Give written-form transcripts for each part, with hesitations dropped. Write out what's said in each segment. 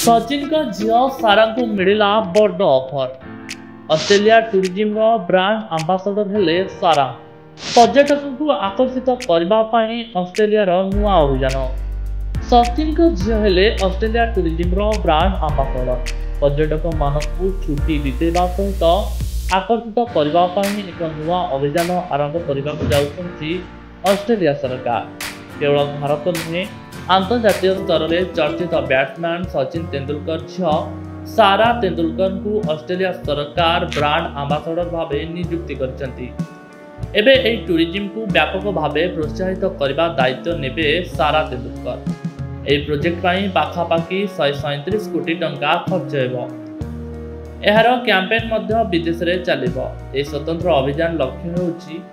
सचिन का झील सारा को मिला बड़ ऑफर। ऑस्ट्रेलिया टूरिज्म ब्रांड आंबासाडर हेले सारा। पर्यटक को आकर्षित करने ऑस्ट्रेलिया नुआ अभियान। सचिन का झील हेले ऑस्ट्रेलिया टूरिज्म ब्रांड आंबासाडर। पर्यटक मानू छुट्टी बितेवा सहित आकर्षित करने एक नुआ अभियान आरंभ करने ऑस्ट्रेलिया सरकार। केवल भारत नुहे अंतर्जातीय स्तर में चर्चित बैट्समैन सचिन तेंदुलकर झील सारा तेंदुलकर को ऑस्ट्रेलिया सरकार ब्रांड आंबासाडर भाव नियुक्ति करछंती। एबे एही टूरिज्म को व्यापक भाव प्रोत्साहित करने दायित्व नेबे सारा तेंदुलकर। एही प्रोजेक्ट पाई पाखापाखि 137 कोटी टंका खर्च हेबो। एहार कैंपेन मध्य विदेश रे चलिबो। एही स्वतंत्र अभियान लक्ष्य होउची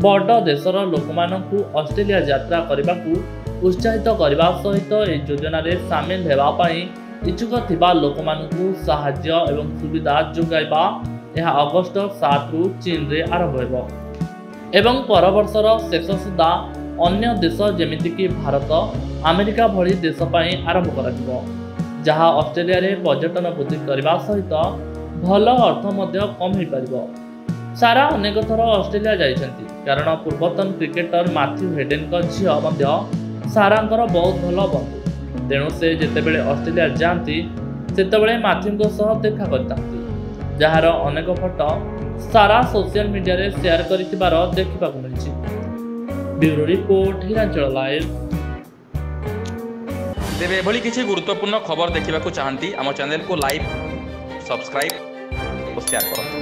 बड़ देशर लोकमानंकु ऑस्ट्रेलिया यात्रा करबाकू उत्साहित करने सहित यह योजन सामिल होगापी इच्छुक थिबा लोकमानंकु साहाय्य एवं सुविधा जोगाइबा। यह अगस्ट 7 रु चीन रे आरंभ हेबो एवं पर वर्षर शेष सुधा अन्य देश जेमितिक भारत अमेरिका भली देश पई आरंभ कराजिबो, जहाँ ऑस्ट्रेलिया रे पर्यटन वृद्धि करने सहित भल अर्थ मध्य कम हो पारिबो। सारा अनेक थर ऑस्ट्रेलिया जाइछंती कारण पूर्वतन क्रिकेटर मैथ्यू हेडेन का झील मध्य सारांकर बहुत भल बंधु। तेणु से जितेबेले ऑस्ट्रेलिया जाती सेतेबेले मैथ्यू सह देखा करतांती, जार अनेक फोटो सारा सोशल मीडिया रे शेयर करितिबार देखिबा को मिलछि। Bureau report Hiranchal live. तेबे एभली किछि गुरुत्वपूर्ण खबर देखिबा को चाहंती आम चैनल को लाइक, सब्सक्राइब और शेयर करंतु।